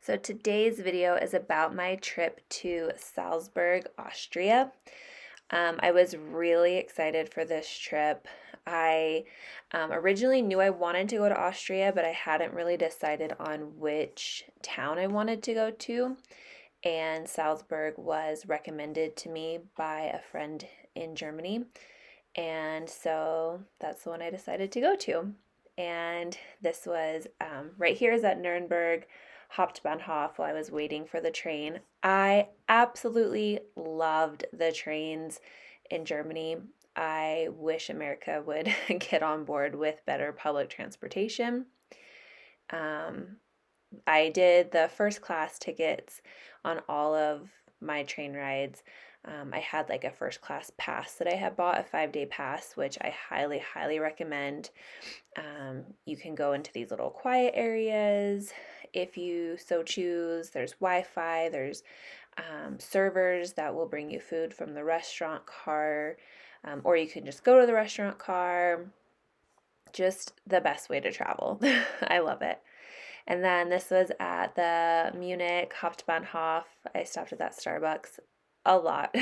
So today's video is about my trip to Salzburg, Austria. I was really excited for this trip. I originally knew I wanted to go to Austria, but I hadn't really decided on which town I wanted to go to. And Salzburg was recommended to me by a friend in Germany. And so that's the one I decided to go to. And this was right here is at Nuremberg Hauptbahnhof while I was waiting for the train. I absolutely loved the trains in Germany. I wish America would get on board with better public transportation. Um, I did the first class tickets on all of my train rides. I had like a first class pass that I had bought, a 5-day pass, which I highly, highly recommend. You can go into these little quiet areas if you so choose. There's Wi Fi, there's servers that will bring you food from the restaurant car, or you can just go to the restaurant car. Just the best way to travel. I love it. And then this was at the Munich Hauptbahnhof. I stopped at that Starbucks a lot.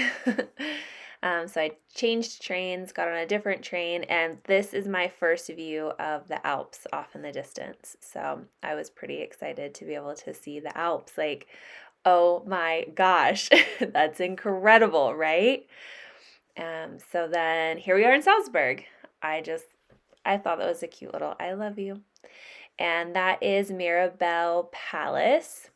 So I changed trains, got on a different train, and this is my first view of the Alps off in the distance. So I was pretty excited to be able to see the Alps. Like, oh my gosh, that's incredible, right? So then here we are in Salzburg. I thought that was a cute little I love you. And that is Mirabell Palace.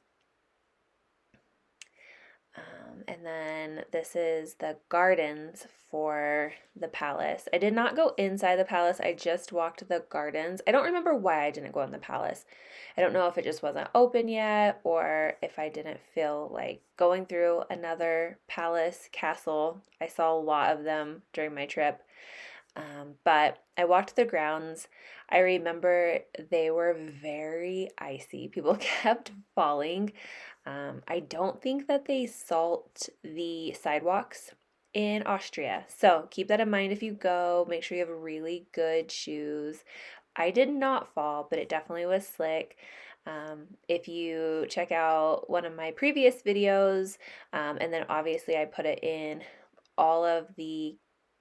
And then this is the gardens for the palace. I did not go inside the palace. I just walked the gardens. I don't remember why I didn't go in the palace. I don't know if it just wasn't open yet or if I didn't feel like going through another palace castle. I saw a lot of them during my trip. But I walked the grounds. I remember they were very icy. People kept falling. I don't think that they salt the sidewalks in Austria. So keep that in mind if you go. Make sure you have really good shoes. I did not fall, but it definitely was slick. If you check out one of my previous videos, and then obviously I put it in all of the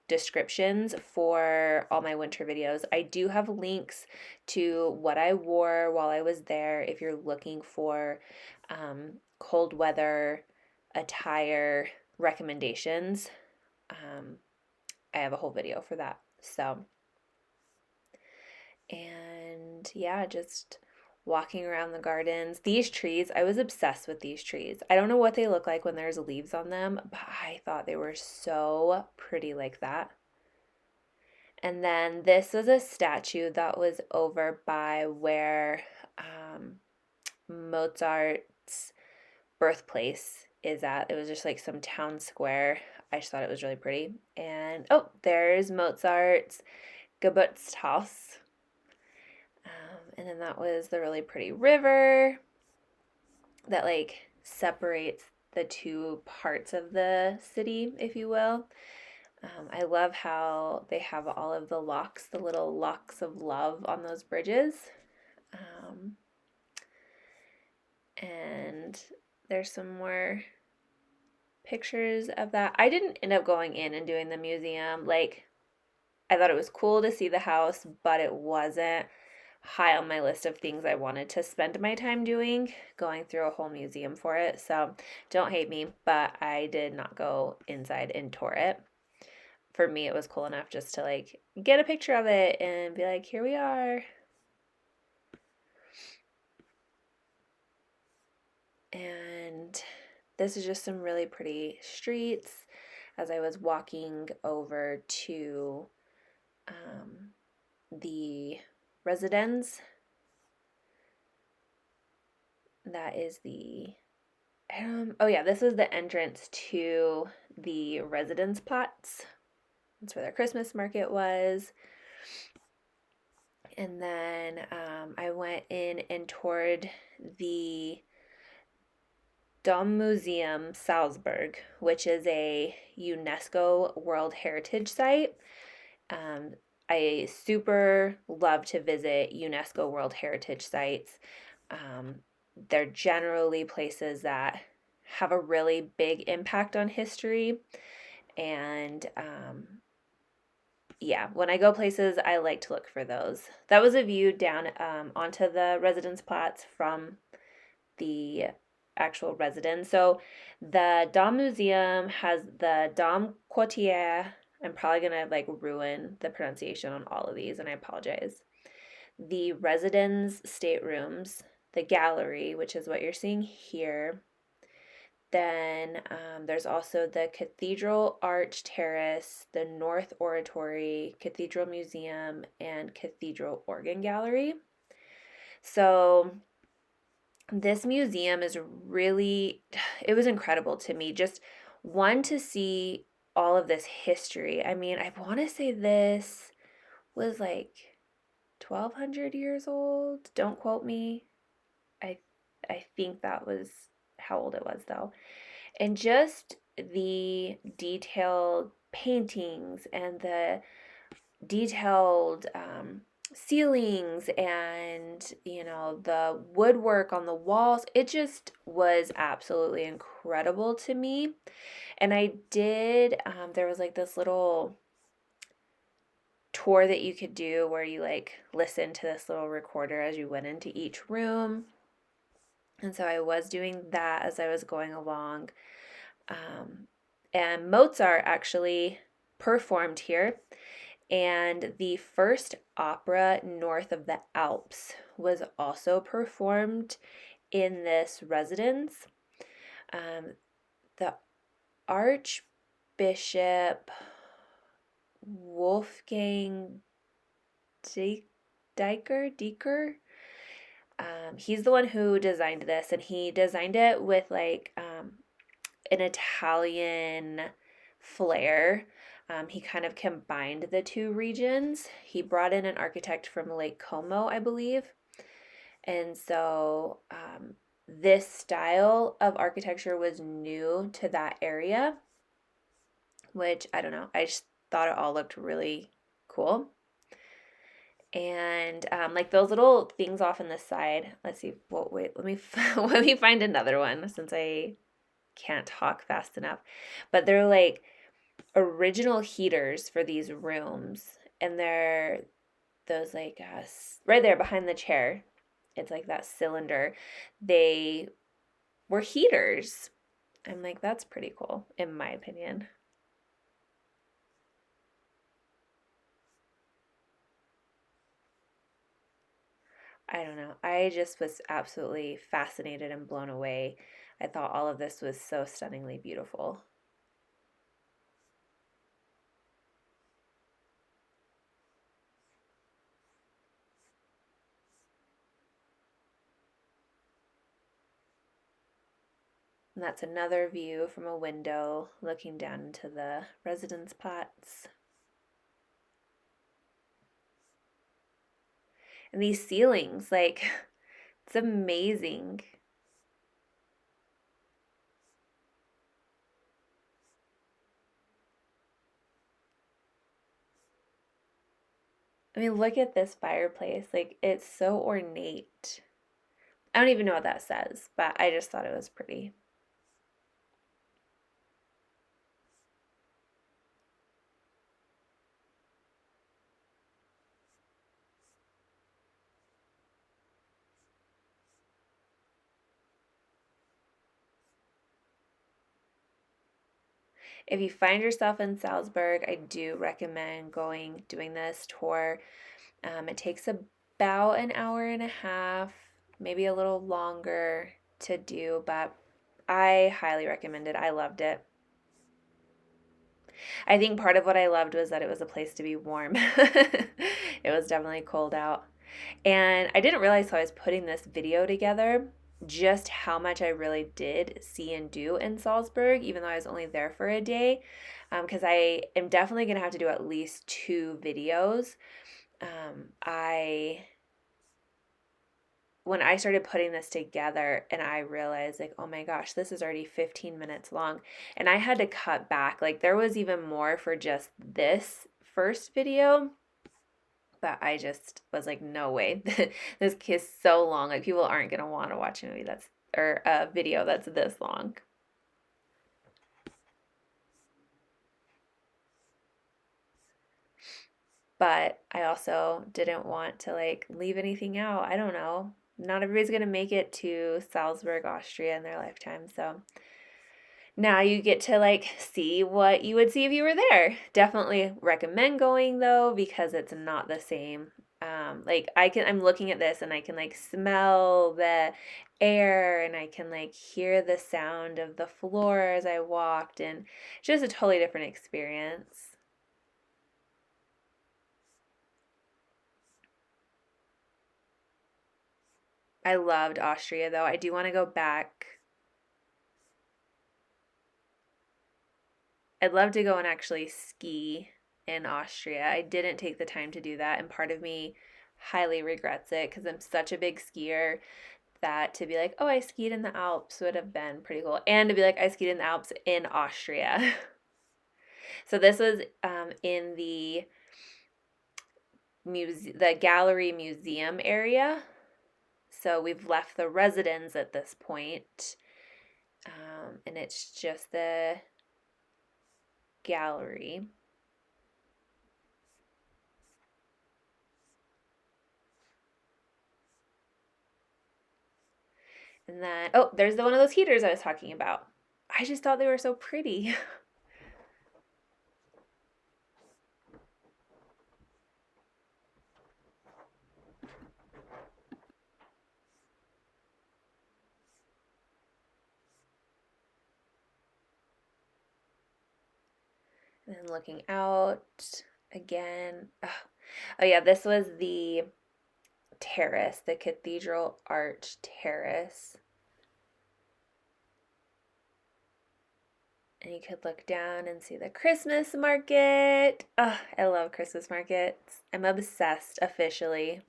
descriptions for all my winter videos. I do have links to what I wore while I was there if you're looking for cold weather attire recommendations. I have a whole video for that. So, and yeah, just walking around the gardens. These trees, I was obsessed with these trees. I don't know what they look like when there's leaves on them, but I thought they were so pretty like that. And then this was a statue that was over by where Mozart's birthplace is at. It was just like some town square. I just thought it was really pretty. And oh, there's Mozart's Geburtshaus. And then that was the really pretty river that like separates the two parts of the city, if you will. I love how they have all of the locks, the little locks of love on those bridges. And there's some more pictures of that. I didn't end up going in and doing the museum. Like, I thought it was cool to see the house, but it wasn't high on my list of things I wanted to spend my time doing, going through a whole museum for it. So don't hate me, but I did not go inside and tour it. For me, it was cool enough just to like get a picture of it and be like, here we are. And this is just some really pretty streets as I was walking over to the residence. That is the, oh yeah, this was the entrance to the Residenzplatz. That's where their Christmas market was. And then I went in and toured the Dommuseum Salzburg, which is a UNESCO World Heritage Site. I super love to visit UNESCO World Heritage Sites. they're generally places that have a really big impact on history. And yeah, when I go places, I like to look for those. That was a view down onto the Residenzplatz from the actual residence. So the Dommuseum has the Domquartier. I'm probably gonna like ruin the pronunciation on all of these, and I apologize. The residence staterooms, the gallery, which is what you're seeing here. Then there's also the Cathedral Arch Terrace, the North Oratory, Cathedral Museum, and Cathedral Organ Gallery. So this museum is really, it was incredible to me. Just one, to see all of this history. I mean, I want to say this was like 1200 years old. Don't quote me. I I think that was how old it was though. And just the detailed paintings and the detailed ceilings and the woodwork on the walls, it just was absolutely incredible to me. And I did there was like this little tour that you could do where you like listen to this little recorder as you went into each room. And so I was doing that as I was going along. And Mozart actually performed here. And the first opera north of the Alps was also performed in this residence. The Archbishop Wolfgang Dieker, he's the one who designed this, and he designed it with like an Italian flair. He kind of combined the two regions. He brought in an architect from Lake Como, I believe. And so this style of architecture was new to that area, which I don't know. I just thought it all looked really cool. And like those little things off in the side. Let's see. Well, wait. Let me let me find another one since I can't talk fast enough. But they're like original heaters for these rooms, and they're those like right there behind the chair. It's like that cylinder. They were heaters. I'm like, that's pretty cool, in my opinion. I don't know. I just was absolutely fascinated and blown away. I thought all of this was so stunningly beautiful. And that's another view from a window looking down into the residence plots. And these ceilings, like, it's amazing. I mean, look at this fireplace. Like, it's so ornate. I don't even know what that says, but I just thought it was pretty. If you find yourself in Salzburg, I do recommend doing this tour. It takes about an hour and a half, maybe a little longer to do, but I highly recommend it. I loved it. I think part of what I loved was that it was a place to be warm. It was definitely cold out. And I didn't realize how I was putting this video together just how much I really did see and do in Salzburg, even though I was only there for a day, because I am definitely going to have to do at least two videos. I when I started putting this together and I realized like, oh my gosh, this is already 15 minutes long, and I had to cut back. Like there was even more for just this first video, But I just was like, no way. This is so long. Like people aren't gonna want to watch a movie that's or a video that's this long. But I also didn't want to like leave anything out. I don't know. Not everybody's gonna make it to Salzburg, Austria in their lifetime. So now you get to like see what you would see if you were there. Definitely recommend going though because it's not the same. Like I'm looking at this and I can like smell the air and I can like hear the sound of the floor as I walked and just a totally different experience. I loved Austria though. I do want to go back. I'd love to go and actually ski in Austria. I didn't take the time to do that, and part of me highly regrets it because I'm such a big skier that to be like, oh, I skied in the Alps would have been pretty cool. And to be like, I skied in the Alps in Austria. So this was in the gallery museum area. So we've left the residence at this point, and it's just the gallery. And then, oh, there's one of those heaters I was talking about. I just thought they were so pretty. And then looking out again. Oh, yeah, this was the terrace, the Cathedral Arch Terrace. And you could look down and see the Christmas market. Oh, I love Christmas markets. I'm obsessed officially.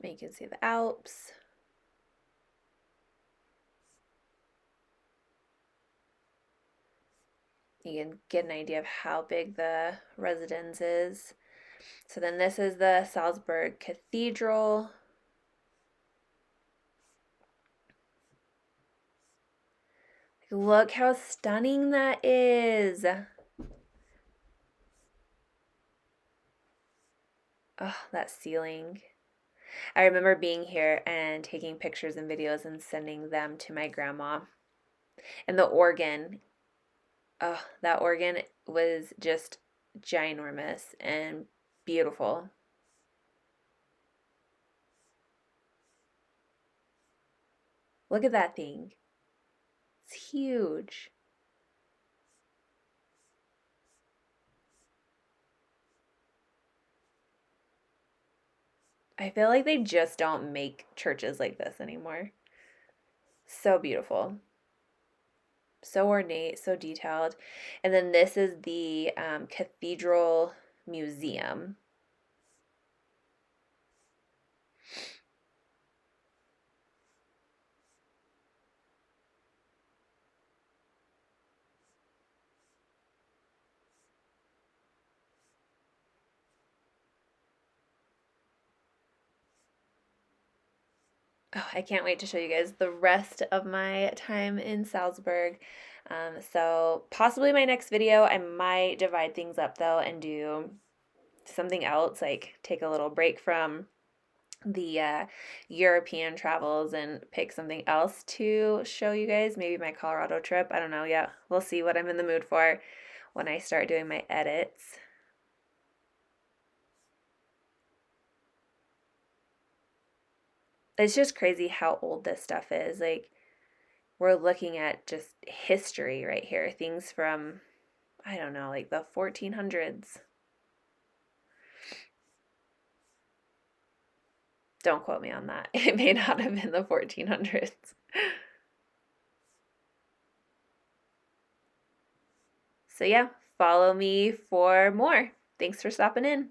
You can see the Alps. You can get an idea of how big the residence is. So then this is the Salzburg Cathedral. Look how stunning that is. Oh, that ceiling. I remember being here and taking pictures and videos and sending them to my grandma. And the organ, oh, that organ was just ginormous and beautiful. Look at that thing. It's huge. I feel like they just don't make churches like this anymore. So beautiful. So ornate, so detailed. And then this is the Cathedral Museum. Oh, I can't wait to show you guys the rest of my time in Salzburg. So possibly my next video, I might divide things up though and do something else, like take a little break from the European travels and pick something else to show you guys. Maybe my Colorado trip. I don't know yet. We'll see what I'm in the mood for when I start doing my edits. It's just crazy how old this stuff is. Like, we're looking at just history right here, things from, I don't know, like the 1400s. Don't quote me on that. It may not have been the 1400s. So yeah, follow me for more. Thanks for stopping in.